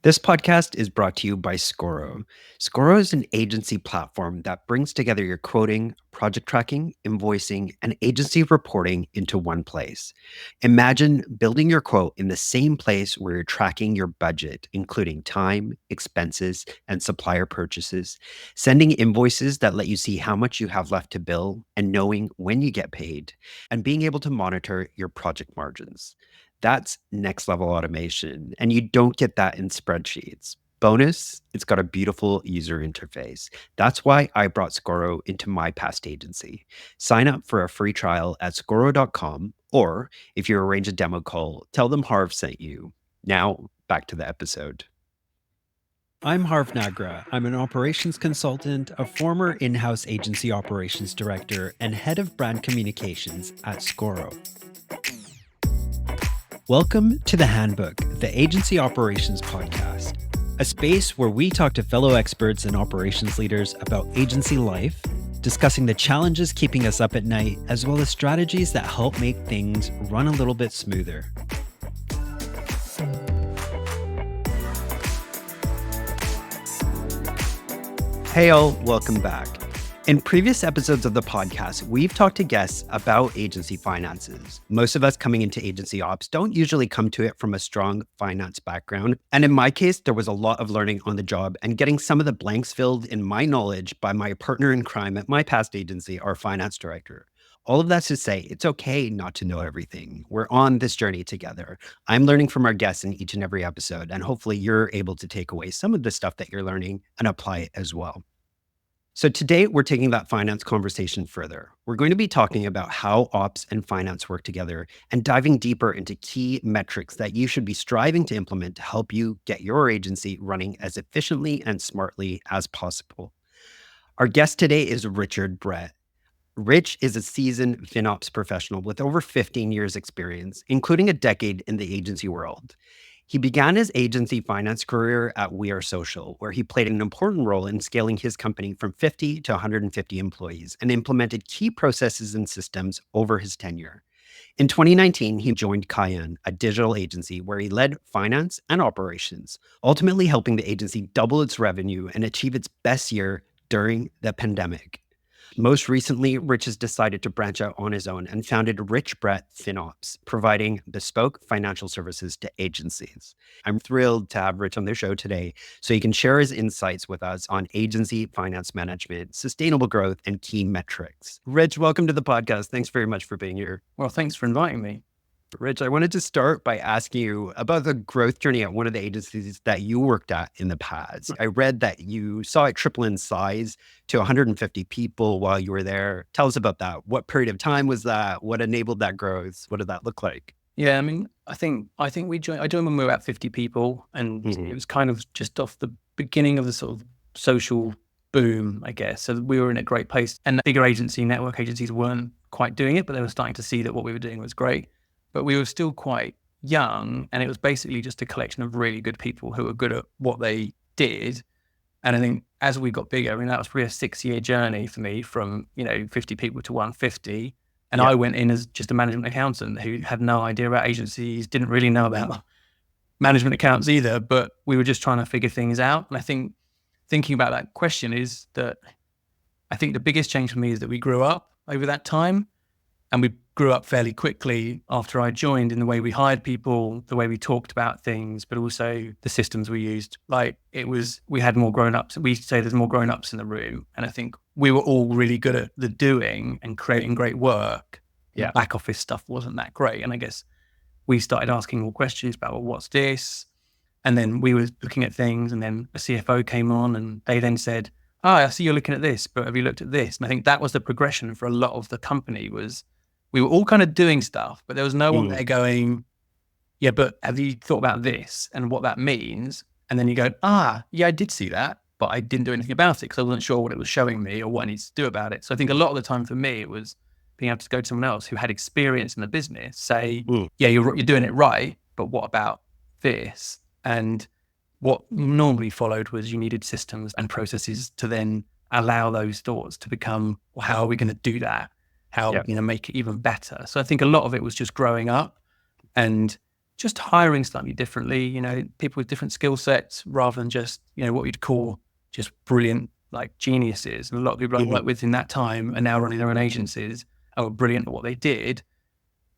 This podcast is brought to you by Scoro. Scoro is an agency platform that brings together your quoting, project tracking, invoicing, and agency reporting into one place. Imagine building your quote in the same place where you're tracking your budget, including time, expenses, and supplier purchases, sending invoices that let you see how much you have left to bill, and knowing when you get paid, and being able to monitor your project margins. That's next level automation. And you don't get that in spreadsheets. Bonus, it's got a beautiful user interface. That's why I brought Scoro into my past agency. Sign up for a free trial at scoro.com, or if you arrange a demo call, tell them Harv sent you. Now, back to the episode. I'm Harv Nagra. I'm an operations consultant, a former in-house agency operations director, and head of brand communications at Scoro. Welcome to The Handbook, the Agency Operations Podcast, a space where we talk to fellow experts and operations leaders about agency life, discussing the challenges keeping us up at night, as well as strategies that help make things run a little bit smoother. Hey all, welcome back. In previous episodes of the podcast, we've talked to guests about agency finances. Most of us coming into agency ops don't usually come to it from a strong finance background. And in my case, there was a lot of learning on the job and getting some of the blanks filled in my knowledge by my partner in crime at my past agency, our finance director. All of that's to say, it's okay not to know everything. We're on this journey together. I'm learning from our guests in each and every episode, and hopefully you're able to take away some of the stuff that you're learning and apply it as well. So today we're taking that finance conversation further. We're going to be talking about how ops and finance work together and diving deeper into key metrics that you should be striving to implement to help you get your agency running as efficiently and smartly as possible. Our guest today is Richard Brett. Rich is a seasoned FinOps professional with over 15 years experience, including a decade in the agency world. He began his agency finance career at We Are Social, where he played an important role in scaling his company from 50 to 150 employees and implemented key processes and systems over his tenure. In 2019, he joined Cayenne, a digital agency where he led finance and operations, ultimately helping the agency double its revenue and achieve its best year during the pandemic. Most recently, Rich has decided to branch out on his own and founded Rich Brett FinOps, providing bespoke financial services to agencies. I'm thrilled to have Rich on the show today so he can share his insights with us on agency finance management, sustainable growth, and key metrics. Rich, welcome to the podcast. Thanks very much for being here. Well, thanks for inviting me. Rich, I wanted to start by asking you about the growth journey at one of the agencies that you worked at in the past. I read that you saw it triple in size to 150 people while you were there. Tell us about that. What period of time was that? What enabled that growth? What did that look like? Yeah, I mean, I think I joined when we were at 50 people, and it was kind of just off the beginning of the sort of social boom, I guess. So we were in a great place, and bigger network agencies weren't quite doing it, but they were starting to see that what we were doing was great. But we were still quite young, and it was basically just a collection of really good people who were good at what they did. And I think as we got bigger, I mean, that was probably a 6-year journey for me from, 50 people to 150. And I went in as just a management accountant who had no idea about agencies, didn't really know about management accounts either, but we were just trying to figure things out. And I think thinking about that question is that I think the biggest change for me is that we grew up over that time. And we grew up fairly quickly after I joined in the way we hired people, the way we talked about things, but also the systems we used. We had more grown-ups. We say there's more grown-ups in the room. And I think we were all really good at the doing and creating great work. Yeah. Back office stuff wasn't that great. And I guess we started asking more questions about, well, what's this? And then we were looking at things, and then a CFO came on, and they then said, I see you're looking at this, but have you looked at this? And I think that was the progression for a lot of the company was we were all kind of doing stuff, but there was no one there going, yeah, but have you thought about this and what that means? And then you go, yeah, I did see that, but I didn't do anything about it because I wasn't sure what it was showing me or what I needed to do about it. So I think a lot of the time for me, it was being able to go to someone else who had experience in the business, say, yeah, you're doing it right, but what about this? And what normally followed was you needed systems and processes to then allow those thoughts to become, well, how are we going to do that? How are we going to make it even better? So I think a lot of it was just growing up and just hiring slightly differently, people with different skill sets rather than just, what you'd call just brilliant, like geniuses. And a lot of people I worked with in that time are now running their own agencies and were brilliant at what they did,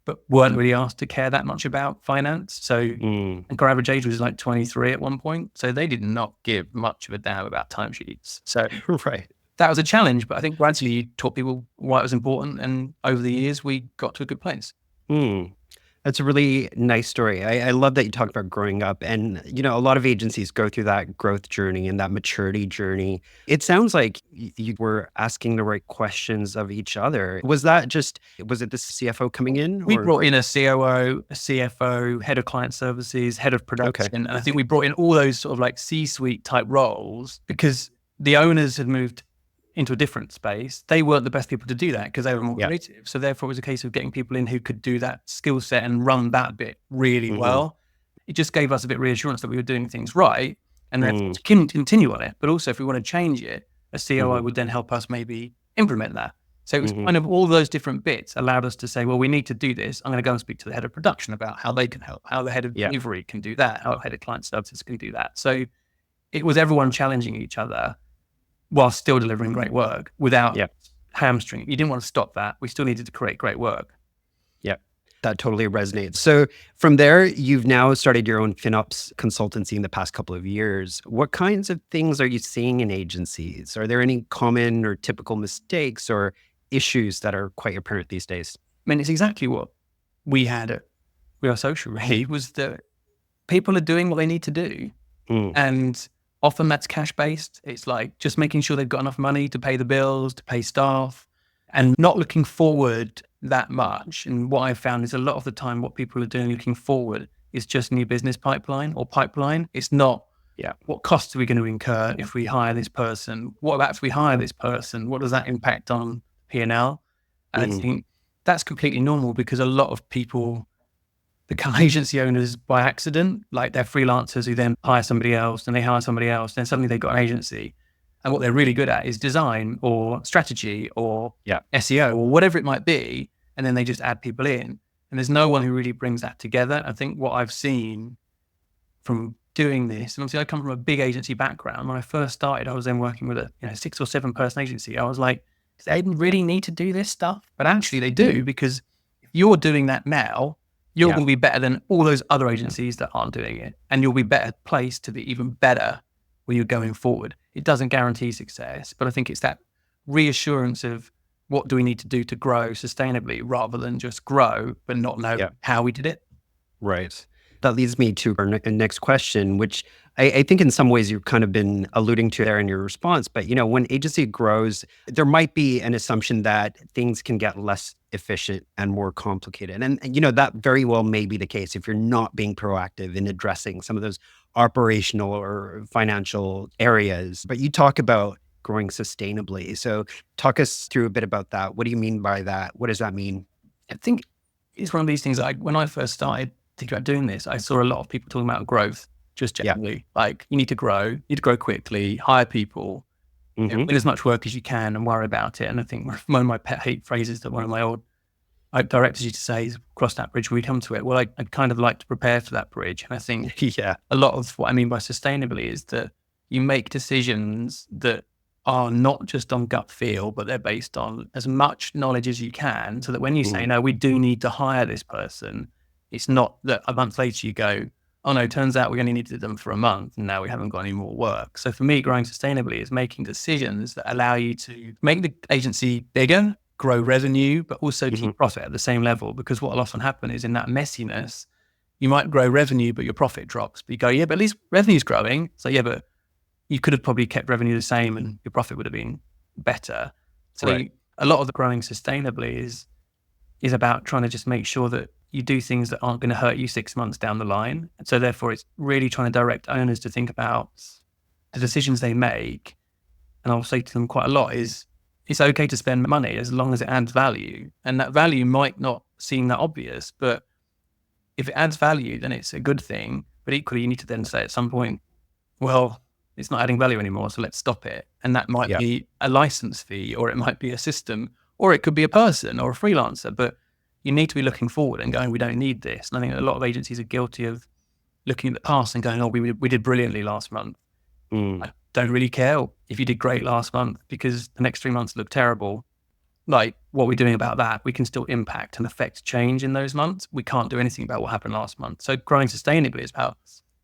but weren't really asked to care that much about finance. So I think our average age was like 23 at one point. So they did not give much of a damn about timesheets. So Right. that was a challenge, but I think gradually you taught people why it was important. And over the years, we got to a good place. Mm. That's a really nice story. I love that you talked about growing up. And, a lot of agencies go through that growth journey and that maturity journey. It sounds like you were asking the right questions of each other. Was it the CFO coming in? We Or brought in a COO, a CFO, head of client services, head of production. Okay. And I think we brought in all those sort of like C-suite type roles because the owners had moved into a different space. They weren't the best people to do that because they were more creative. So therefore, it was a case of getting people in who could do that skill set and run that bit really well. It just gave us a bit of reassurance that we were doing things right and therefore to continue on it. But also, if we want to change it, a COO would then help us maybe implement that. So it was kind of all those different bits allowed us to say, well, we need to do this. I'm going to go and speak to the head of production about how they can help, how the head of delivery can do that, how the head of client services can do that. So it was everyone challenging each other while still delivering great work without hamstring. You didn't want to stop that. We still needed to create great work. Yeah, that totally resonates. So from there, you've now started your own FinOps consultancy in the past couple of years. What kinds of things are you seeing in agencies? Are there any common or typical mistakes or issues that are quite apparent these days? I mean, it's exactly what we had at We Are Social, really, was that people are doing what they need to do. And often that's cash-based. It's like just making sure they've got enough money to pay the bills, to pay staff, and not looking forward that much. And what I've found is a lot of the time what people are doing looking forward is just new business pipeline. It's not what costs are we going to incur if we hire this person? What about if we hire this person? What does that impact on P&L? And I think that's completely normal because a lot of people become agency owners by accident. Like they're freelancers who then hire somebody else and they hire somebody else. Then suddenly they've got an agency. And what they're really good at is design or strategy or SEO or whatever it might be. And then they just add people in. And there's no one who really brings that together. I think what I've seen from doing this, and obviously I come from a big agency background. When I first started, I was then working with a 6 or 7 person agency. I was like, do they really need to do this stuff? But actually they do, because if you're doing that now, you're going to be better than all those other agencies that aren't doing it. And you'll be better placed to be even better when you're going forward. It doesn't guarantee success, but I think it's that reassurance of what do we need to do to grow sustainably rather than just grow, but not know how we did it. Right. That leads me to our next question, which I think in some ways you've kind of been alluding to there in your response. But, when agency grows, there might be an assumption that things can get less efficient and more complicated. And that very well may be the case if you're not being proactive in addressing some of those operational or financial areas. But you talk about growing sustainably. So talk us through a bit about that. What do you mean by that? What does that mean? I think it's one of these things, like when I first started thinking about doing this, I saw a lot of people talking about growth, just generally. Like you need to grow quickly, hire people, win as much work as you can and worry about it. And I think one of my pet hate phrases that one of my old directors used to say is, cross that bridge when we come to it. Well, I'd kind of like to prepare for that bridge. And I think a lot of what I mean by sustainably is that you make decisions that are not just on gut feel, but they're based on as much knowledge as you can, so that when you say, no, we do need to hire this person, it's not that a month later you go, oh no, turns out we only needed them for a month and now we haven't got any more work. So for me, growing sustainably is making decisions that allow you to make the agency bigger, grow revenue, but also keep profit at the same level. Because what will often happen is in that messiness, you might grow revenue, but your profit drops. But you go, but at least revenue's growing. So but you could have probably kept revenue the same and your profit would have been better. So a lot of the growing sustainably is about trying to just make sure that you do things that aren't going to hurt you 6 months down the line. And so therefore it's really trying to direct owners to think about the decisions they make. And I'll say to them quite a lot is, it's okay to spend money as long as it adds value. And that value might not seem that obvious, but if it adds value, then it's a good thing. But equally, you need to then say at some point, well, it's not adding value anymore, so let's stop it. And that might be a license fee, or it might be a system, or it could be a person or a freelancer. But you need to be looking forward and going, we don't need this. And I think a lot of agencies are guilty of looking at the past and going, oh, we did brilliantly last month. I don't really care if you did great last month, because the next 3 months look terrible. Like, what we're doing about that, we can still impact and affect change in those months. We can't do anything about what happened last month. So growing sustainably is about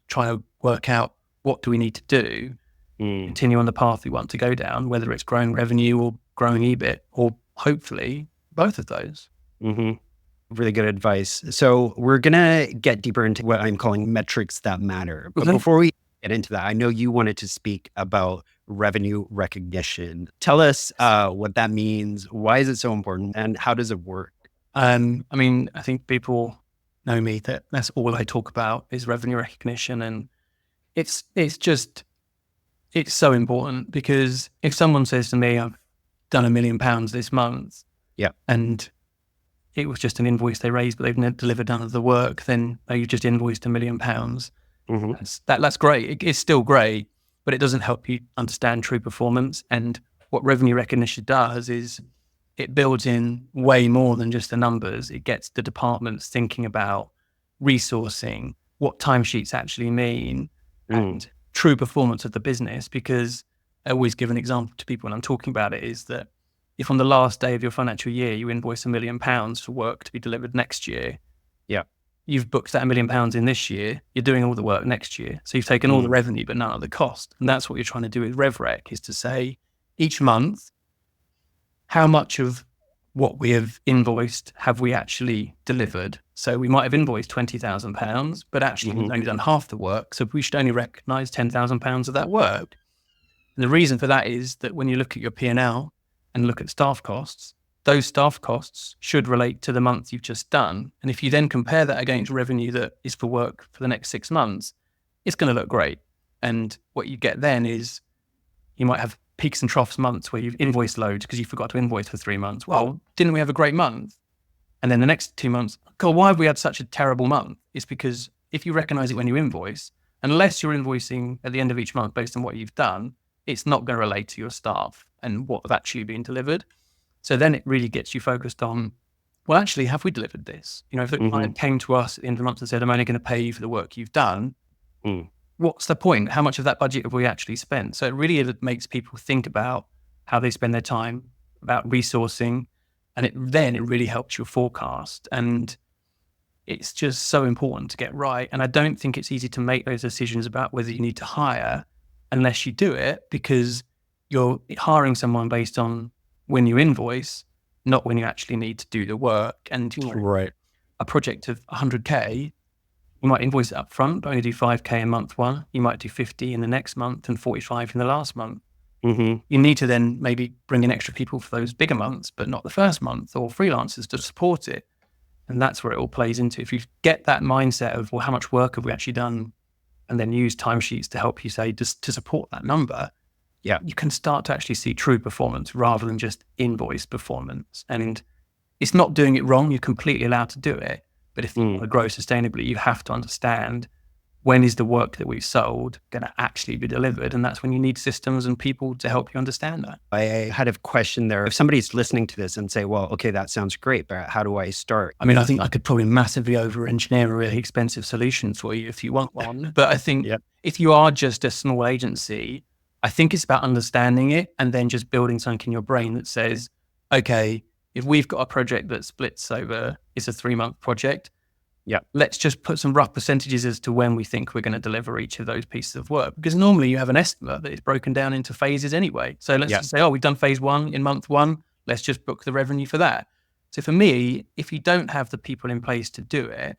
trying to work out what do we need to do, continue on the path we want to go down, whether it's growing revenue or growing EBIT, or hopefully both of those. Really good advice. So we're going to get deeper into what I'm calling metrics that matter. But before we get into that, I know you wanted to speak about revenue recognition. Tell us what that means. Why is it so important? And how does it work? I mean, I think people know me, that's all I talk about is revenue recognition. And it's so important, because if someone says to me, I've done £1 million this month, and it was just an invoice they raised, but they've never delivered none of the work, then you just invoiced £1 million. That's great. It's still great, but it doesn't help you understand true performance. And what revenue recognition does is it builds in way more than just the numbers. It gets the departments thinking about resourcing, what timesheets actually mean, and true performance of the business. Because I always give an example to people when I'm talking about it, is that if on the last day of your financial year, you invoice £1 million for work to be delivered next year, you've booked that £1 million in this year, you're doing all the work next year. So you've taken all the revenue, but none of the cost. And that's what you're trying to do with RevRec, is to say each month, how much of what we have invoiced have we actually delivered? So we might have invoiced £20,000, but actually we've only done half the work. So we should only recognise £10,000 of that work. And the reason for that is that when you look at your P&L and look at staff costs, those staff costs should relate to the month you've just done. And if you then compare that against revenue that is for work for the next 6 months, it's going to look great. And what you get then is you might have peaks and troughs months where you've invoiced loads because you forgot to invoice for 3 months. Well, didn't we have a great month? And then the next 2 months, God, why have we had such a terrible month? It's because if you recognize it when you invoice, unless you're invoicing at the end of each month based on what you've done, it's not going to relate to your staff and what have actually been delivered. So then it really gets you focused on, well, actually, have we delivered this? You know, if the client came to us at the end of the month and said, I'm only going to pay you for the work you've done, what's the point? How much of that budget have we actually spent? So it really makes people think about how they spend their time, about resourcing, and then it really helps your forecast. And it's just so important to get right. And I don't think it's easy to make those decisions about whether you need to hire unless you do it, because you're hiring someone based on when you invoice, not when you actually need to do the work. And a project of 100K, you might invoice it up front, but only do 5K in month one. You might do 50 in the next month and 45 in the last month. You need to then maybe bring in extra people for those bigger months, but not the first month, or freelancers to support it. And that's where it all plays into. If you get that mindset of, well, how much work have we actually done? And then use timesheets to help you say, just to support that number, you can start to actually see true performance rather than just invoice performance. And it's not doing it wrong. You're completely allowed to do it. But if you want to grow sustainably, you have to understand, when is the work that we've sold going to actually be delivered? And that's when you need systems and people to help you understand that. I had a question there. If somebody's listening to this and say, well, okay, that sounds great, but how do I start? I mean, I think I could probably massively over-engineer a really expensive solution for you if you want one. But I think if you are just a small agency, I think it's about understanding it and then just building something in your brain that says, okay, if we've got a project that splits over, it's a 3-month project, let's just put some rough percentages as to when we think we're going to deliver each of those pieces of work. Because normally you have an estimate that is broken down into phases anyway. So let's just say, oh, we've done phase 1 in month 1. Let's just book the revenue for that. So for me, if you don't have the people in place to do it,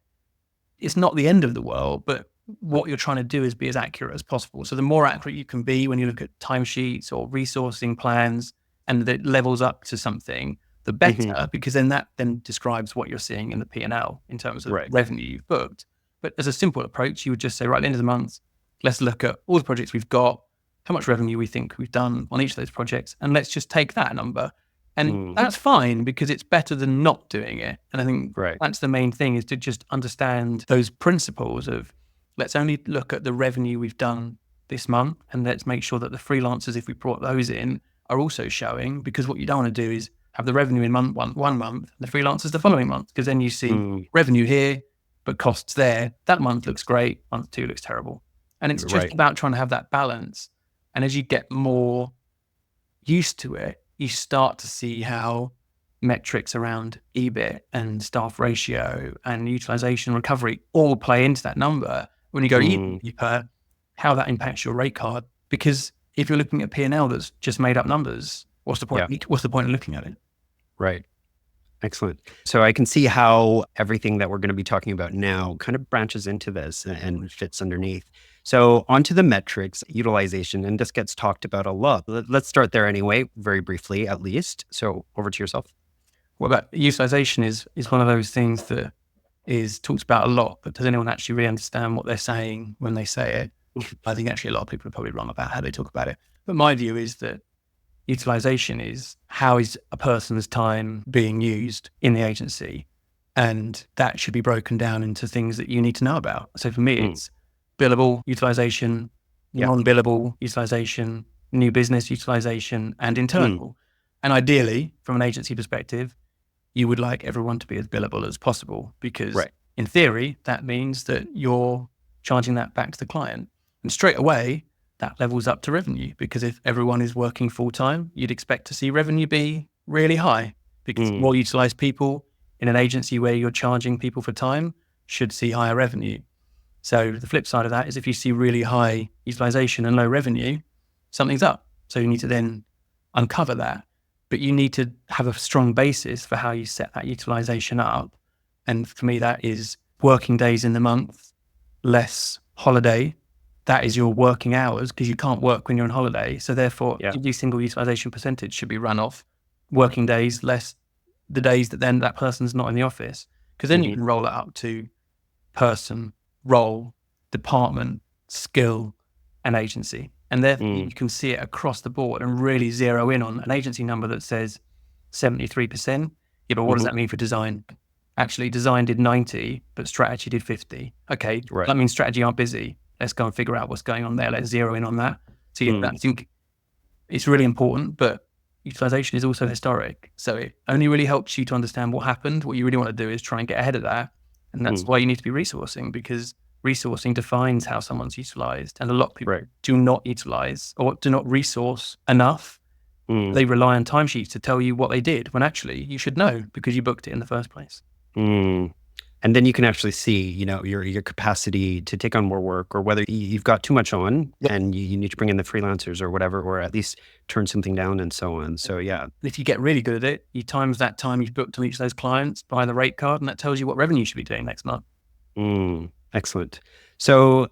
it's not the end of the world, but what you're trying to do is be as accurate as possible. So the more accurate you can be when you look at timesheets or resourcing plans, and it levels up to something, the better, because then that then describes what you're seeing in the P&L in terms of revenue you've booked. But as a simple approach, you would just say, right, at the end of the month, let's look at all the projects we've got, how much revenue we think we've done on each of those projects, and let's just take that number. And that's fine, because it's better than not doing it. And I think that's the main thing, is to just understand those principles of, let's only look at the revenue we've done this month, and let's make sure that the freelancers, if we brought those in, are also showing, because what you don't want to do is have the revenue in one month, the freelancers the following month, because then you see Mm, revenue here, but costs there. That month looks great, month 2 looks terrible. And it's just right. about trying to have that balance. And as you get more used to it, you start to see how metrics around EBIT and staff ratio and utilization recovery all play into that number. When you go even Mm, deeper, how that impacts your rate card. Because if you're looking at P&L that's just made up numbers, what's the point? yeah, What's the point of looking at it? right. Excellent. So I can see how everything that we're going to be talking about now kind of branches into this and fits underneath. So onto the metrics, utilization, and this gets talked about a lot. Let's start there anyway, very briefly at least. So over to yourself. Well, that utilization is one of those things that is talked about a lot, but does anyone actually really understand what they're saying when they say it? I think actually a lot of people are probably wrong about how they talk about it. But my view is that utilization is how is a person's time being used in the agency, and that should be broken down into things that you need to know about. So for me, Mm, it's billable utilization, yeah. non-billable utilization, new business utilization, and Mm, internal. And ideally, from an agency perspective, you would like everyone to be as billable as possible, because right. in theory, that means that you're charging that back to the client. And straight away, that levels up to revenue, because if everyone is working full time, you'd expect to see revenue be really high, because Mm, more utilized people in an agency where you're charging people for time should see higher revenue. So the flip side of that is if you see really high utilization and low revenue, something's up. So you need to then uncover that. But you need to have a strong basis for how you set that utilization up. And for me, that is working days in the month, less holiday. That is your working hours, because you can't work when you're on holiday. So therefore, yeah. every single utilization percentage should be run off working days, less the days that then that person's not in the office. Because then you Hmm. can roll it up to person, role, department, skill, and agency. And therefore, Mm, you can see it across the board and really zero in on an agency number that says 73%. Yeah, but what does hmm. that mean for design? Actually, design did 90, but strategy did 50. Okay, Right. that means strategy aren't busy. Let's go and figure out what's going on there. Let's zero in on that. So yeah, Mm, I think it's really important, but utilization is also historic. So it only really helps you to understand what happened. What you really want to do is try and get ahead of that. And that's mm, why you need to be resourcing, because resourcing defines how someone's utilized. And a lot of people right. do not utilize or do not resource enough. Mm, They rely on timesheets to tell you what they did, when actually you should know because you booked it in the first place. mm. And then you can actually see, your capacity to take on more work, or whether you've got too much on Yep. and you need to bring in the freelancers or whatever, or at least turn something down and so on. So yeah. If you get really good at it, you times that time you've booked on each of those clients by the rate card, and that tells you what revenue you should be doing next month. Excellent. So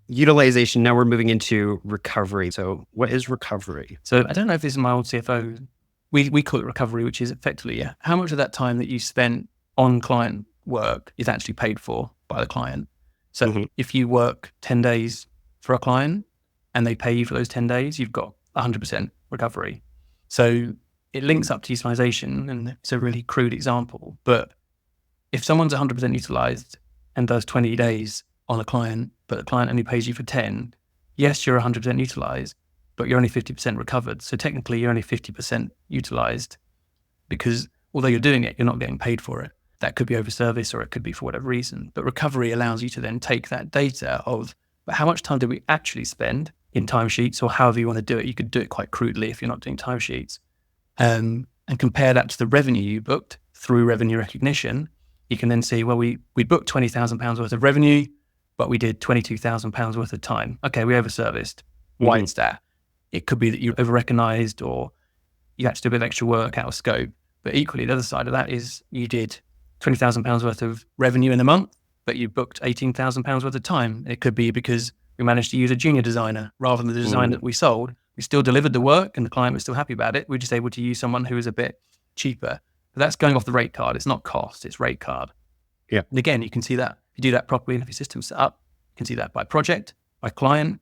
utilization, now we're moving into recovery. So what is recovery? So I don't know if this is my old CFO. We call it recovery, which is effectively how much of that time that you spent on client work is actually paid for by the client. So Hmm. if you work 10 days for a client and they pay you for those 10 days, you've got 100% recovery. So it links up to utilization, and it's a really crude example. But if someone's 100% utilized and does 20 days on a client, but the client only pays you for 10, yes, you're 100% utilized, but you're only 50% recovered. So technically you're only 50% utilized, because although you're doing it, you're not getting paid for it. That could be over service, or it could be for whatever reason. But recovery allows you to then take that data of, but how much time did we actually spend in timesheets, or however you want to do it. You could do it quite crudely if you're not doing timesheets, and compare that to the revenue you booked through revenue recognition. You can then see, well, we booked £20,000 worth of revenue, but we did £22,000 worth of time. Okay, we over-serviced. Why Hmm. is that? It could be that you over-recognized, or you had to do a bit of extra work out of scope. But equally, the other side of that is you did £20,000 worth of revenue in a month, but you booked £18,000 worth of time. It could be because we managed to use a junior designer rather than the design that we sold. We still delivered the work and the client was still happy about it. We're just able to use someone who was a bit cheaper. But that's going off the rate card. It's not cost, it's rate card. Yeah. And again, you can see that if you do that properly and if your system's set up, you can see that by project, by client,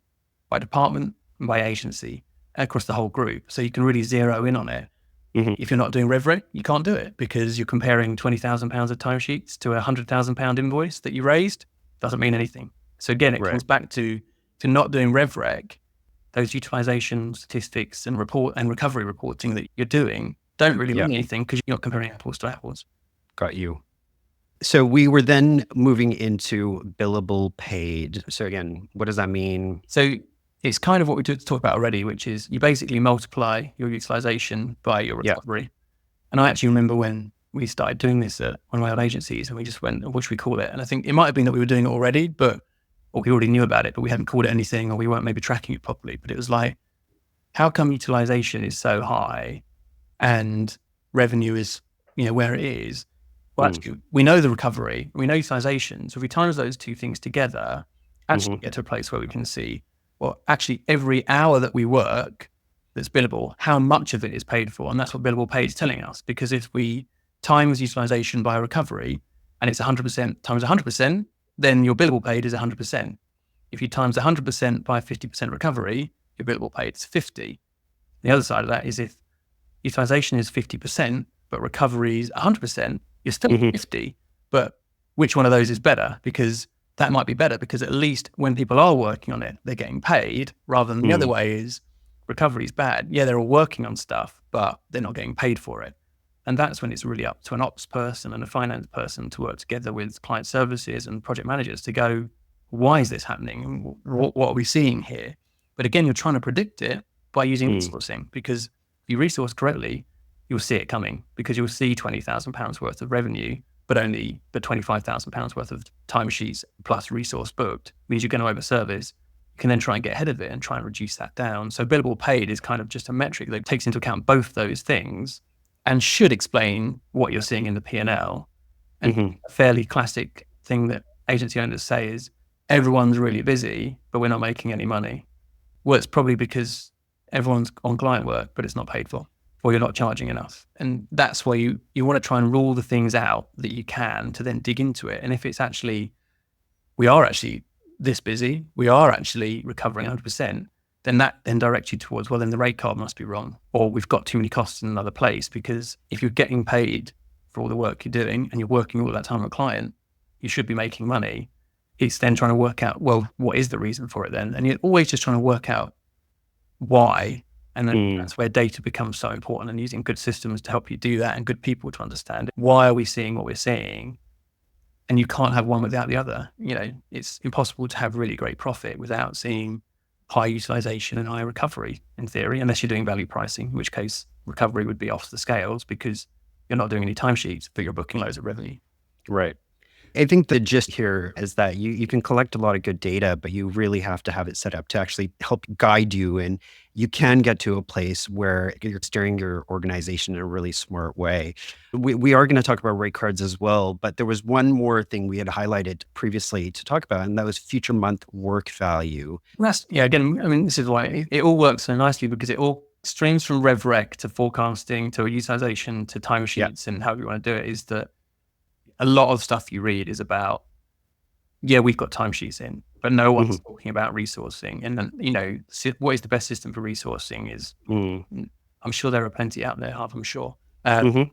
by department, and by agency, across the whole group. So you can really zero in on it. Hmm. If you're not doing RevRec, you can't do it, because you're comparing £20,000 of timesheets to a £100,000 invoice that you raised. Doesn't mean anything. So again, it Right. comes back to not doing RevRec. Those utilization statistics and report and recovery reporting that you're doing don't really Yeah. mean anything because you're not comparing apples to apples. Got you. So we were then moving into billable paid. So again, what does that mean? So it's kind of what we talked about already, which is you basically multiply your utilization by your Yeah. recovery. And I actually remember when we started doing this at one of my old agencies and we just went, what should we call it? And I think it might have been that we were doing it already, or we already knew about it, but we hadn't called it anything, or we weren't maybe tracking it properly. But it was like, how come utilization is so high and revenue is, where it is? Well, actually, we know the recovery, we know utilization. So if we times those two things together, actually get to a place where we can see, well, actually every hour that we work that's billable, how much of it is paid for. And that's what billable paid is telling us. Because if we times utilization by recovery and it's 100% times 100%, then your billable paid is 100%. If you times 100% by 50% recovery, your billable paid is 50. The other side of that is if utilization is 50%, but recovery is 100%, you're still 50. But which one of those is better? Because that might be better because at least when people are working on it, they're getting paid, rather than the other way is recovery is bad. Yeah, they're all working on stuff, but they're not getting paid for it. And that's when it's really up to an ops person and a finance person to work together with client services and project managers to go, why is this happening? What are we seeing here? But again, you're trying to predict it by using resourcing, because if you resource correctly, you'll see it coming, because you'll see £20,000 worth of revenue, but £25,000 worth of timesheets plus resource booked means you're going to overservice. You can then try and get ahead of it and try and reduce that down. So billable paid is kind of just a metric that takes into account both those things and should explain what you're seeing in the P&L. And a fairly classic thing that agency owners say is, everyone's really busy, but we're not making any money. Well, it's probably because everyone's on client work, but it's not paid for, or you're not charging enough. And that's where you want to try and rule the things out that you can to then dig into it. And if it's actually, we are actually this busy, we are actually recovering 100%, then that then directs you towards, well, then the rate card must be wrong, or we've got too many costs in another place. Because if you're getting paid for all the work you're doing and you're working all that time with a client, you should be making money. It's then trying to work out, well, what is the reason for it then? And you're always just trying to work out why. And then that's where data becomes so important, and using good systems to help you do that and good people to understand it. Why are we seeing what we're seeing? And you can't have one without the other. It's impossible to have really great profit without seeing high utilization and high recovery, in theory, unless you're doing value pricing, in which case recovery would be off the scales because you're not doing any timesheets, but you're booking loads of revenue. Right. I think the gist here is that you can collect a lot of good data, but you really have to have it set up to actually help guide you. And you can get to a place where you're steering your organization in a really smart way. We are going to talk about rate cards as well, but there was one more thing we had highlighted previously to talk about, and that was future month work value. Again, this is why it all works so nicely, because it all streams from rev rec to forecasting to utilization to timesheets and however you want to do it. Is that a lot of stuff you read is about, we've got timesheets in, but no one's talking about resourcing. And then, what is the best system for resourcing is, I'm sure there are plenty out there, I'm sure. And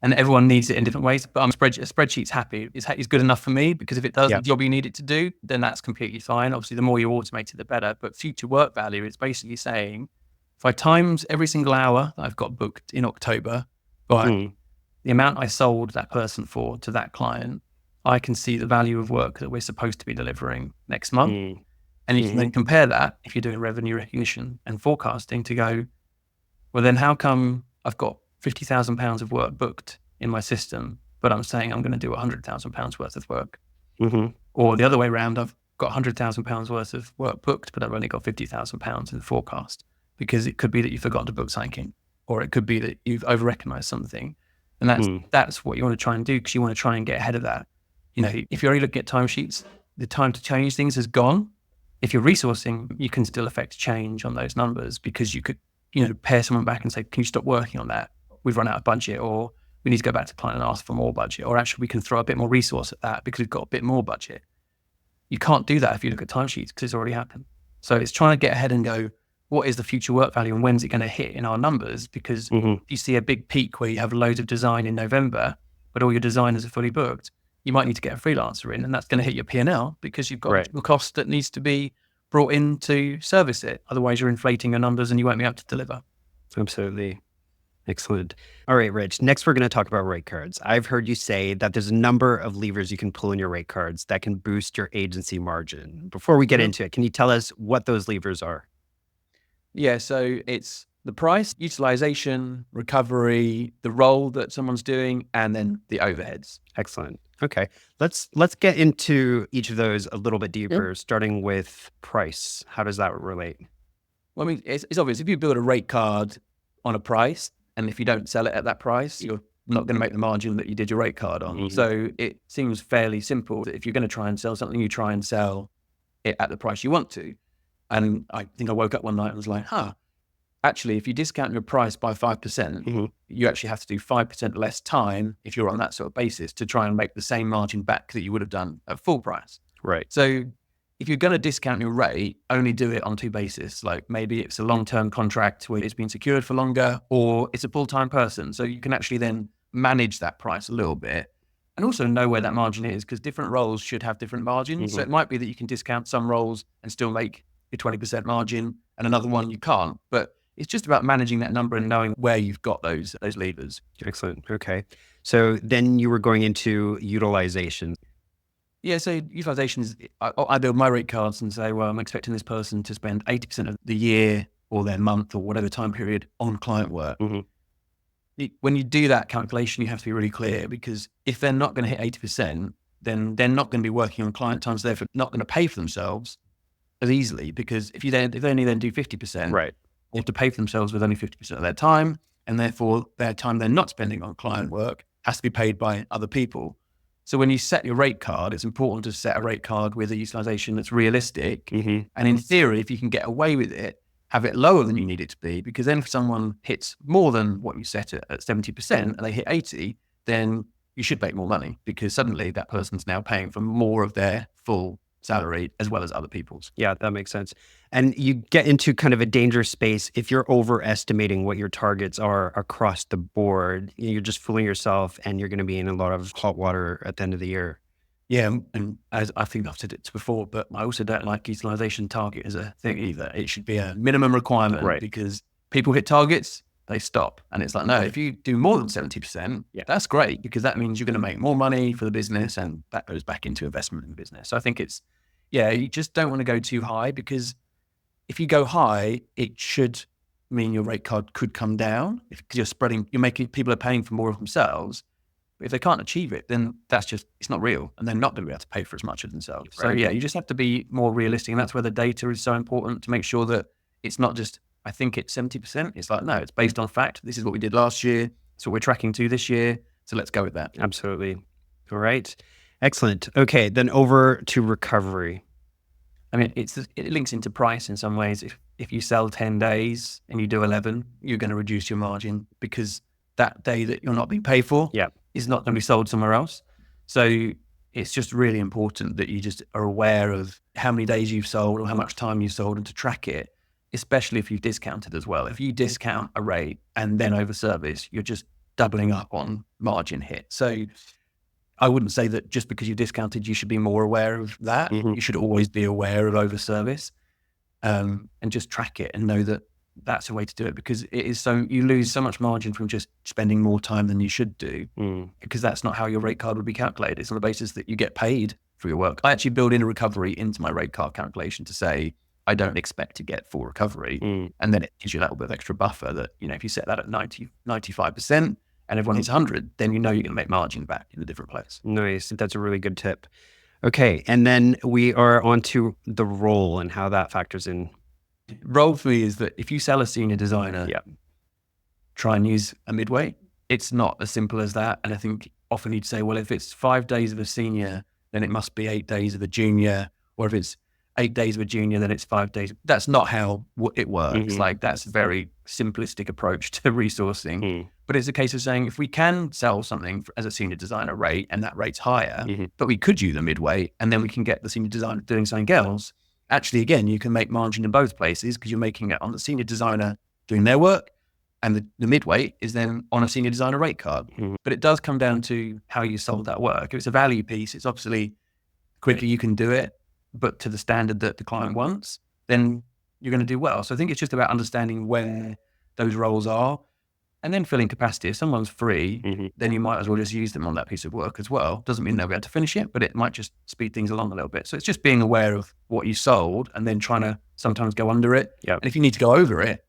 everyone needs it in different ways, but a spreadsheet's happy. It's good enough for me, because if it does the job you need it to do, then that's completely fine. Obviously, the more you automate it, the better. But future work value is basically saying, if I times every single hour that I've got booked in October by the amount I sold that person for to that client, I can see the value of work that we're supposed to be delivering next month. And you can then compare that, if you're doing revenue recognition and forecasting, to go, well, then how come I've got £50,000 of work booked in my system, but I'm saying I'm going to do £100,000 worth of work? Or the other way around, I've got £100,000 worth of work booked, but I've only got £50,000 in the forecast, because it could be that you forgot to book something, or it could be that you've over-recognized something. And that's what you want to try and do, because you want to try and get ahead of that. If you're only looking at timesheets, the time to change things is gone. If you're resourcing, you can still affect change on those numbers, because you could, pair someone back and say, can you stop working on that? We've run out of budget, or we need to go back to the client and ask for more budget, or actually we can throw a bit more resource at that because we've got a bit more budget. You can't do that if you look at timesheets, because it's already happened. So it's trying to get ahead and go, what is the future work value and when's it going to hit in our numbers? Because if you see a big peak where you have loads of design in November, but all your designers are fully booked, you might need to get a freelancer in, and that's going to hit your P&L, because you've got the cost that needs to be brought in to service it. Otherwise, you're inflating your numbers and you won't be able to deliver. Absolutely. Excellent. All right, Rich. Next, we're going to talk about rate cards. I've heard you say that there's a number of levers you can pull in your rate cards that can boost your agency margin. Before we get into it, can you tell us what those levers are? Yeah, so it's the price, utilization, recovery, the role that someone's doing, and then the overheads. Excellent. Okay. Let's get into each of those a little bit deeper, starting with price. How does that relate? Well, I mean, it's obvious. If you build a rate card on a price, and if you don't sell it at that price, you're not going to make the margin that you did your rate card on. So it seems fairly simple. If you're going to try and sell something, you try and sell it at the price you want to. And I think I woke up one night and was like, actually, if you discount your price by 5%, you actually have to do 5% less time if you're on that sort of basis to try and make the same margin back that you would have done at full price. Right. So if you're going to discount your rate, only do it on two bases. Like maybe it's a long-term contract where it's been secured for longer, or it's a full-time person. So you can actually then manage that price a little bit and also know where that margin is, because different roles should have different margins. So it might be that you can discount some roles and still make your 20% margin, and another one you can't. But it's just about managing that number and knowing where you've got those levers. Excellent. Okay. So then you were going into utilization. Yeah, so utilization is, I build my rate cards and say, well, I'm expecting this person to spend 80% of the year or their month or whatever time period on client work. When you do that calculation, you have to be really clear, because if they're not going to hit 80%, then they're not going to be working on client times, therefore not going to pay for themselves as easily, because if they only then do 50%, right, they have to pay for themselves with only 50% of their time, and therefore their time they're not spending on client work has to be paid by other people. So when you set your rate card, it's important to set a rate card with a utilization that's realistic. And in theory, if you can get away with it, have it lower than you need it to be, because then if someone hits more than what you set it at 70% and they hit 80, then you should make more money, because suddenly that person's now paying for more of their full salary as well as other people's. Yeah, that makes sense. And you get into kind of a dangerous space if you're overestimating what your targets are across the board. You're just fooling yourself, and you're going to be in a lot of hot water at the end of the year. Yeah, and as I think I've said it before, but I also don't like utilization target as a thing either. It should be a minimum requirement, right, because people hit targets, they stop. And it's like, no, if you do more than 70%, that's great, because that means you're going to make more money for the business, and that goes back into investment in the business. So I think it's, you just don't want to go too high, because if you go high, it should mean your rate card could come down, because you're making, people are paying for more of themselves. But if they can't achieve it, then it's not real, and they're not going to be able to pay for as much of themselves. Right. So you just have to be more realistic, and that's where the data is so important, to make sure that it's not just, I think it's 70%. It's like, no, it's based on fact. This is what we did last year. It's what we're tracking to this year. So let's go with that. Absolutely. All right. Excellent. Okay. Then over to recovery. I mean, it links into price in some ways. If you sell 10 days and you do 11, you're going to reduce your margin, because that day that you're not being paid for is not going to be sold somewhere else. So it's just really important that you just are aware of how many days you've sold or how much time you've sold, and to track it, especially if you've discounted as well. If you discount a rate and then over service, you're just doubling up on margin hit. So I wouldn't say that just because you discounted, you should be more aware of that. You should always be aware of over service, and just track it and know that that's a way to do it, because you lose so much margin from just spending more time than you should do, because that's not how your rate card would be calculated. It's on the basis that you get paid for your work. I actually build in a recovery into my rate card calculation to say, I don't expect to get full recovery. And then it gives you a little bit of extra buffer that, if you set that at 95% and everyone hits 100, then you're going to make margin back in a different place. Nice. That's a really good tip. Okay. And then we are on to the role and how that factors in. Role for me is that if you sell a senior designer, try and use a midweight. It's not as simple as that. And I think often you'd say, well, if it's 5 days of a senior, then it must be 8 days of a junior. Or if it's 8 days of a junior, then it's 5 days. That's not how it works. Like, that's a very simplistic approach to resourcing. But it's a case of saying, if we can sell something as a senior designer rate, and that rate's higher, but we could use a midweight, and then we can get the senior designer doing something else. Actually, again, you can make margin in both places, because you're making it on the senior designer doing their work, and the midweight is then on a senior designer rate card. But it does come down to how you sold that work. If it's a value piece, it's obviously quicker you can do it, but to the standard that the client wants, then you're going to do well. So I think it's just about understanding where those roles are. And then filling capacity. If someone's free, then you might as well just use them on that piece of work as well. Doesn't mean they'll be able to finish it, but it might just speed things along a little bit. So it's just being aware of what you sold and then trying to sometimes go under it. Yep. And if you need to go over it,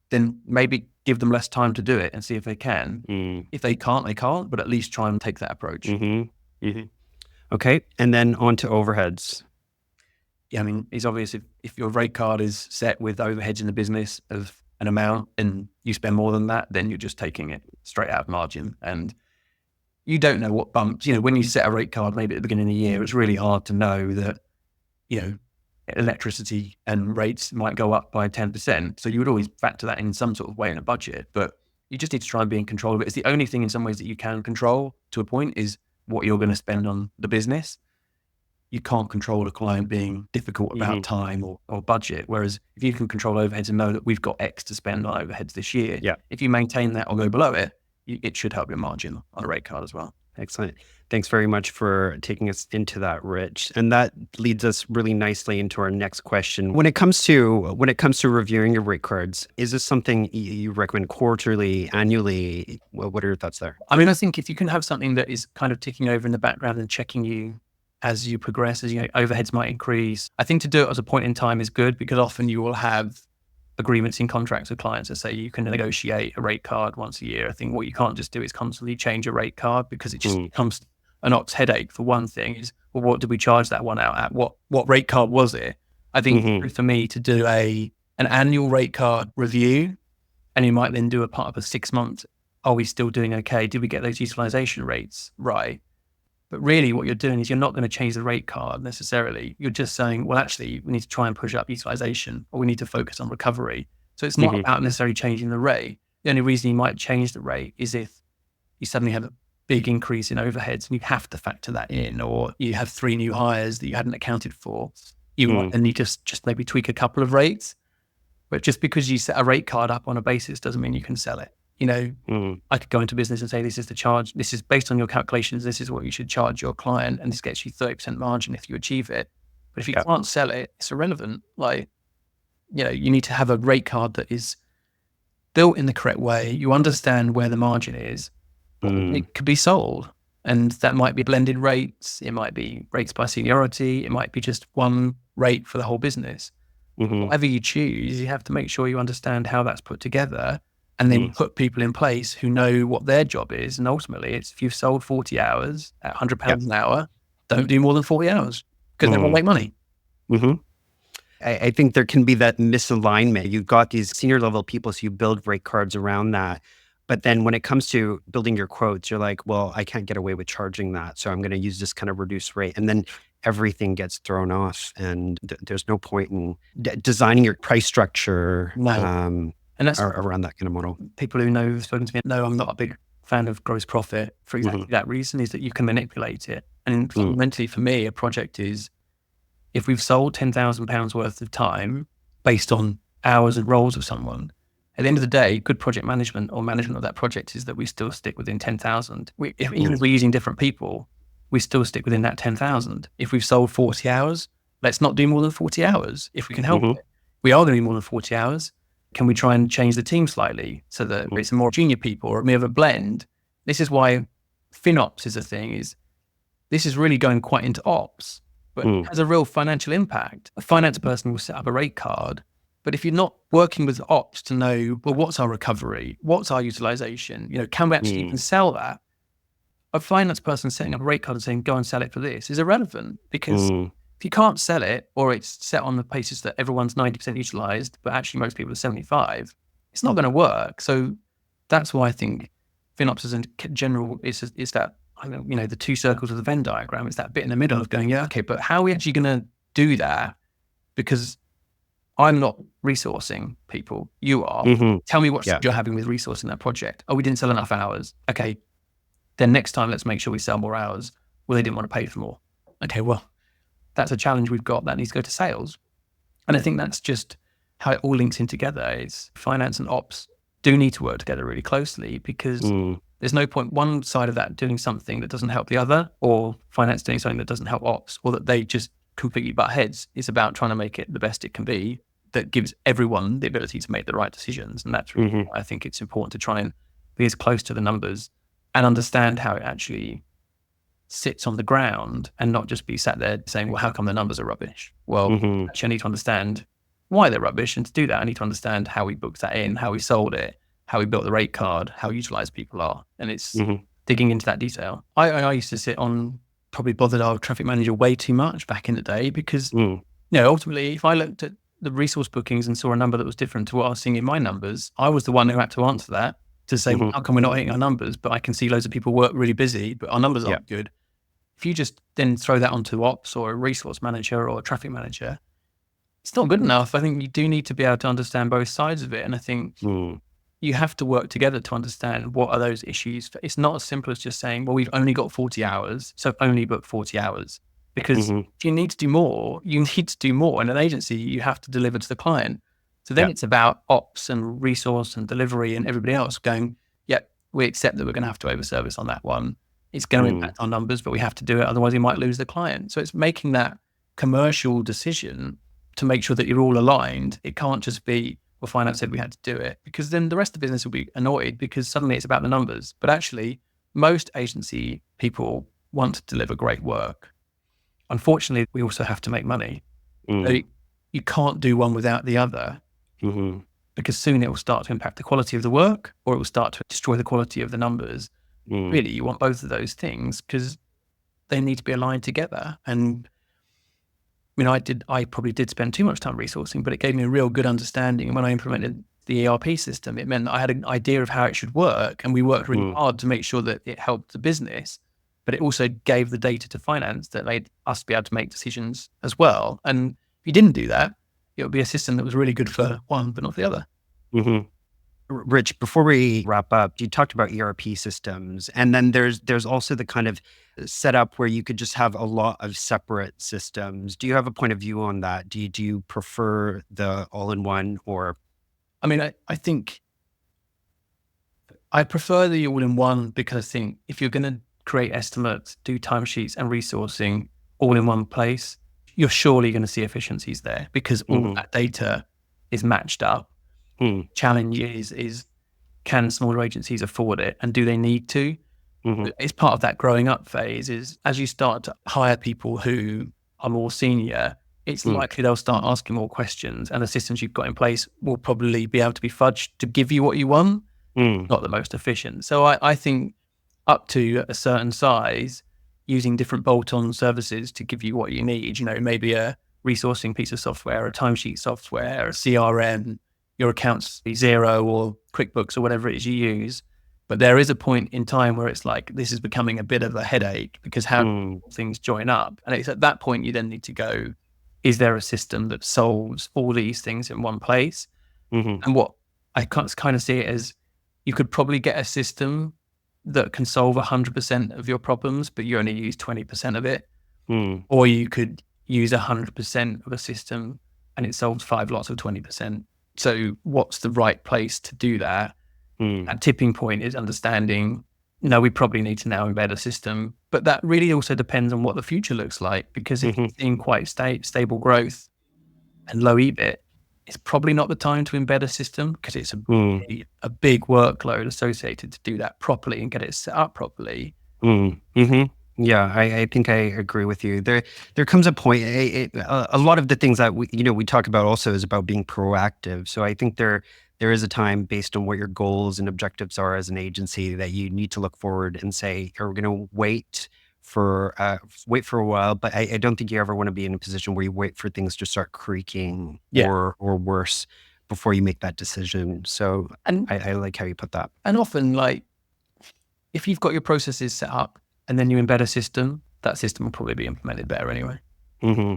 then maybe give them less time to do it and see if they can. If they can't, they can't, but at least try and take that approach. Okay. And then on to overheads. Yeah, I mean, it's obvious if your rate card is set with overheads in the business of an amount and you spend more than that, then you're just taking it straight out of margin. And you don't know what bumps, when you set a rate card, maybe at the beginning of the year, it's really hard to know that, electricity and rates might go up by 10%. So you would always factor that in some sort of way in a budget, but you just need to try and be in control of it. It's the only thing in some ways that you can control to a point is what you're going to spend on the business. You can't control a client being difficult about time or budget. Whereas if you can control overheads and know that we've got X to spend on overheads this year, if you maintain that or go below it, it should help your margin on a rate card as well. Excellent. Thanks very much for taking us into that, Rich. And that leads us really nicely into our next question. When it comes to reviewing your rate cards, is this something you recommend quarterly, annually? What are your thoughts there? I mean, I think if you can have something that is kind of ticking over in the background and checking you as you progress, as overheads might increase. I think to do it as a point in time is good because often you will have agreements in contracts with clients that say you can negotiate a rate card once a year. I think what you can't just do is constantly change a rate card because it just becomes an ops headache. For one thing is, well, what did we charge that one out at? What rate card was it? I think for me to do an annual rate card review, and you might then do a part of a 6 month, are we still doing okay? Did we get those utilization rates right? But really what you're doing is you're not going to change the rate card necessarily. You're just saying, well, actually, we need to try and push up utilization or we need to focus on recovery. So it's not about necessarily changing the rate. The only reason you might change the rate is if you suddenly have a big increase in overheads and you have to factor that in, or you have 3 new hires that you hadn't accounted for. You might need to just maybe tweak a couple of rates. But just because you set a rate card up on a basis doesn't mean you can sell it. I could go into business and say, this is the charge, this is based on your calculations, this is what you should charge your client, and this gets you 30% margin if you achieve it. But if you can't sell it, it's irrelevant. You need to have a rate card that is built in the correct way. You understand where the margin is, but it could be sold. And that might be blended rates, it might be rates by seniority, it might be just one rate for the whole business. Whatever you choose, you have to make sure you understand how that's put together. And then put people in place who know what their job is. And ultimately, it's if you've sold 40 hours at £100 an hour, don't do more than 40 hours because they won't make money. I think there can be that misalignment. You've got these senior level people, so you build rate cards around that. But then when it comes to building your quotes, you're like, well, I can't get away with charging that. So I'm going to use this kind of reduced rate. And then everything gets thrown off. And there's no point in designing your price structure. And that's around that kind of model. People who know, have spoken to me, know I'm not a big fan of gross profit for exactly that reason, is that you can manipulate it. And fundamentally for me, a project is, if we've sold £10,000 worth of time based on hours and roles of someone, at the end of the day, good project management or management of that project is that we still stick within 10,000. Even if we're using different people, we still stick within that 10,000. If we've sold 40 hours, let's not do more than 40 hours if we can help it. We are going to do more than 40 hours. Can we try and change the team slightly so that it's more junior people or we have a blend? This is why FinOps is a thing, this is really going quite into ops, but it has a real financial impact. A finance person will set up a rate card, but if you're not working with ops to know, well, what's our recovery? What's our utilization? Can we actually even sell that? A finance person setting up a rate card and saying, go and sell it for this is irrelevant because if you can't sell it, or it's set on the basis that everyone's 90% utilized, but actually most people are 75, it's not going to work. So that's why I think FinOps as in general is that, the 2 circles of the Venn diagram. It's that bit in the middle of going, okay, but how are we actually going to do that? Because I'm not resourcing people. You are. Tell me what you're having with resourcing that project. Oh, we didn't sell enough hours. Okay. Then next time, let's make sure we sell more hours. Well, they didn't want to pay for more. Okay, well, that's a challenge we've got that needs to go to sales. And I think that's just how it all links in together. It's finance and ops do need to work together really closely because there's no point one side of that doing something that doesn't help the other, or finance doing something that doesn't help ops, or that they just completely butt heads. It's about trying to make it the best it can be that gives everyone the ability to make the right decisions. And that's really why I think it's important to try and be as close to the numbers and understand how it actually sits on the ground, and not just be sat there saying, well, how come the numbers are rubbish? Well, actually, I need to understand why they're rubbish. And to do that, I need to understand how we booked that in, how we sold it, how we built the rate card, how utilized people are. And it's digging into that detail. I used to sit on, probably bothered our traffic manager way too much back in the day, because ultimately, if I looked at the resource bookings and saw a number that was different to what I was seeing in my numbers, I was the one who had to answer that, to say, well, how come we're not hitting our numbers? But I can see loads of people work really busy, but our numbers aren't good. If you just then throw that onto ops or a resource manager or a traffic manager, it's not good enough. I think you do need to be able to understand both sides of it. And I think you have to work together to understand what are those issues. It's not as simple as just saying, well, we've only got 40 hours, so only book 40 hours. Because if you need to do more, you need to do more. In an agency, you have to deliver to the client. So then it's about ops and resource and delivery and everybody else going, yep, we accept that we're going to have to overservice on that one. It's going to impact our numbers, but we have to do it. Otherwise, we might lose the client. So it's making that commercial decision to make sure that you're all aligned. It can't just be, well, finance said we had to do it, because then the rest of the business will be annoyed because suddenly it's about the numbers. But actually, most agency people want to deliver great work. Unfortunately, we also have to make money. So you can't do one without the other, because soon it will start to impact the quality of the work, or it will start to destroy the quality of the numbers. Really, you want both of those things because they need to be aligned together. And I mean, I probably did spend too much time resourcing, but it gave me a real good understanding. And when I implemented the ERP system, it meant that I had an idea of how it should work, and we worked really hard to make sure that it helped the business. But it also gave the data to finance that made us be able to make decisions as well. And if you didn't do that, it would be a system that was really good for one, but not for the other. Rich, before we wrap up, you talked about ERP systems, and then there's also the kind of setup where you could just have a lot of separate systems. Do you have a point of view on that? Do you prefer the all-in-one, or? I mean, I think I prefer the all-in-one, because I think if you're going to create estimates, do timesheets and resourcing all in one place, you're surely going to see efficiencies there, because all that data is matched up. Challenge is can smaller agencies afford it, and do they need to? It's part of that growing up phase. Is as you start to hire people who are more senior, it's likely they'll start asking more questions, and the systems you've got in place will probably be able to be fudged to give you what you want, not the most efficient. So I think up to a certain size, using different bolt-on services to give you what you need, maybe a resourcing piece of software, a timesheet software, a CRM, your accounts be Xero or QuickBooks or whatever it is you use. But there is a point in time where it's like, this is becoming a bit of a headache, because how do things join up? And it's at that point you then need to go, is there a system that solves all these things in one place? And what I kind of see it as, you could probably get a system that can solve 100% of your problems, but you only use 20% of it. Or you could use 100% of a system and it solves 5 lots of 20%. So what's the right place to do that? That tipping point is understanding, we probably need to now embed a system, but that really also depends on what the future looks like, because if you're seeing quite stable growth and low EBIT, it's probably not the time to embed a system, because it's a big workload associated to do that properly and get it set up properly. Yeah, I think I agree with you. There comes a point. A lot of the things that we talk about also is about being proactive. So I think there is a time, based on what your goals and objectives are as an agency, that you need to look forward and say, "Are we going to wait for a while?" But I don't think you ever want to be in a position where you wait for things to start creaking or worse before you make that decision. So I like how you put that. And often, like, if you've got your processes set up and then you embed a system, that system will probably be implemented better anyway.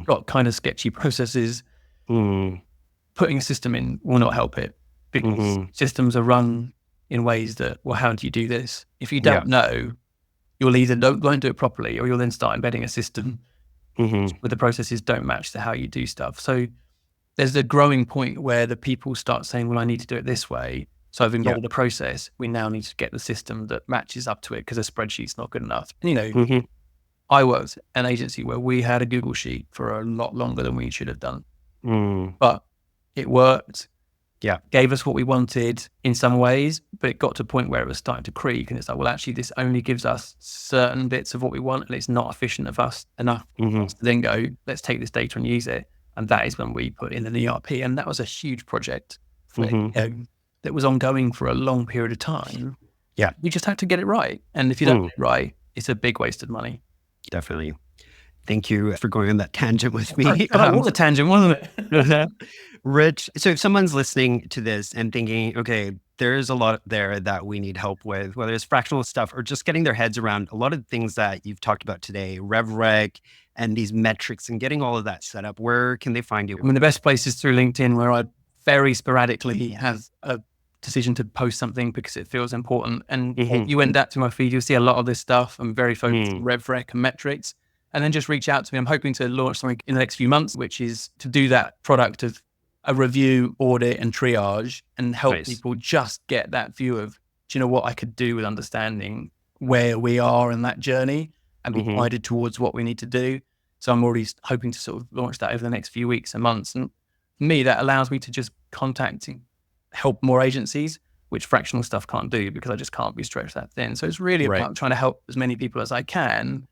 Got kind of sketchy processes. Putting a system in will not help it, because systems are run in ways that, well, how do you do this? If you don't know, you'll either won't do it properly, or you'll then start embedding a system where the processes don't match to how you do stuff. So there's a growing point where the people start saying, well, I need to do it this way. So I've embedded the process. We now need to get the system that matches up to it, because a spreadsheet's not good enough. I worked at an agency where we had a Google Sheet for a lot longer than we should have done. But it worked. Yeah. Gave us what we wanted in some ways, but it got to a point where it was starting to creak, and it's like, well, actually, this only gives us certain bits of what we want, and it's not efficient enough for us to then go, let's take this data and use it. And that is when we put in an ERP, and that was a huge project that was ongoing for a long period of time. Yeah. We just had to get it right. And if you don't get it right, it's a big waste of money. Definitely. Thank you for going on that tangent with me. What was a tangent, wasn't it? Rich, so if someone's listening to this and thinking, okay, there's a lot there that we need help with, whether it's fractional stuff or just getting their heads around a lot of things that you've talked about today, RevRec and these metrics and getting all of that set up, where can they find you? I mean, the best place is through LinkedIn, where I very sporadically have a decision to post something because it feels important. And if you went back to my feed, you'll see a lot of this stuff. I'm very focused on RevRec and metrics. And then just reach out to me. I'm hoping to launch something in the next few months, which is to do that product of a review, audit, and triage, and help people just get that view of, do you know what I could do with understanding where we are in that journey and be guided towards what we need to do. So I'm already hoping to sort of launch that over the next few weeks and months. And for me, that allows me to just help more agencies, which fractional stuff can't do because I just can't be stretched that thin. So it's really about trying to help as many people as I can,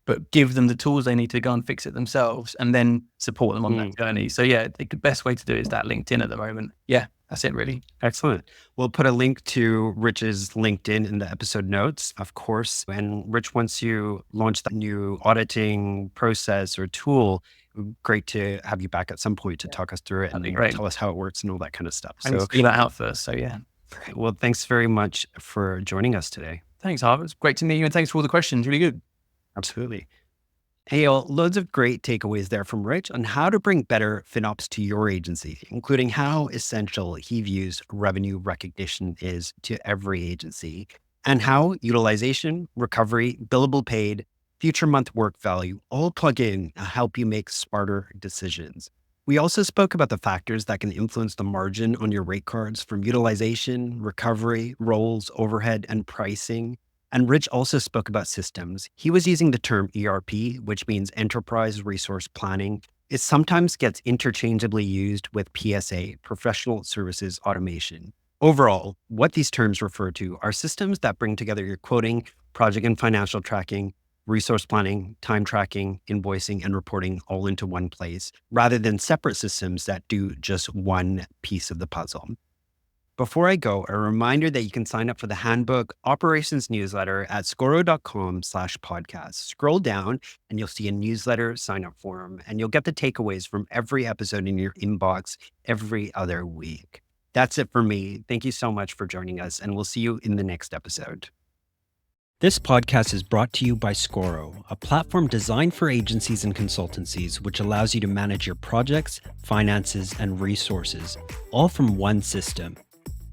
but give them the tools they need to go and fix it themselves, and then support them on that journey. So yeah, the best way to do it is that LinkedIn at the moment. Yeah, that's it really. Excellent. We'll put a link to Rich's LinkedIn in the episode notes, of course. And Rich, once you launch that new auditing process or tool, great to have you back at some point to talk us through it and tell us how it works and all that kind of stuff. I need to figure that out first. So yeah. Well, thanks very much for joining us today. Thanks, Harvard. It's great to meet you, and thanks for all the questions. Really good. Absolutely. Hey, loads of great takeaways there from Rich on how to bring better FinOps to your agency, including how essential he views revenue recognition is to every agency, and how utilization, recovery, billable paid, future month work value all plug in and help you make smarter decisions. We also spoke about the factors that can influence the margin on your rate cards, from utilization, recovery, roles, overhead, and pricing. And Rich also spoke about systems. He was using the term ERP, which means Enterprise Resource Planning. It sometimes gets interchangeably used with PSA, Professional Services Automation. Overall, what these terms refer to are systems that bring together your quoting, project and financial tracking, resource planning, time tracking, invoicing, and reporting all into one place, rather than separate systems that do just one piece of the puzzle. Before I go, a reminder that you can sign up for the Handbook Operations newsletter at scoro.com/podcast. Scroll down and you'll see a newsletter sign-up form, and you'll get the takeaways from every episode in your inbox every other week. That's it for me. Thank you so much for joining us, and we'll see you in the next episode. This podcast is brought to you by Scoro, a platform designed for agencies and consultancies, which allows you to manage your projects, finances, and resources, all from one system.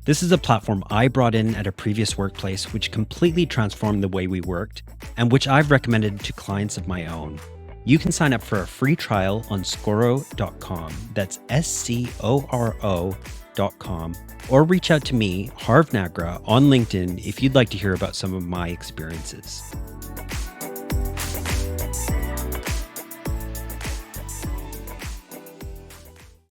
This is a platform I brought in at a previous workplace, which completely transformed the way we worked, and which I've recommended to clients of my own. You can sign up for a free trial on scoro.com. That's SCORO.com. Or reach out to me, Harv Nagra, on LinkedIn if you'd like to hear about some of my experiences.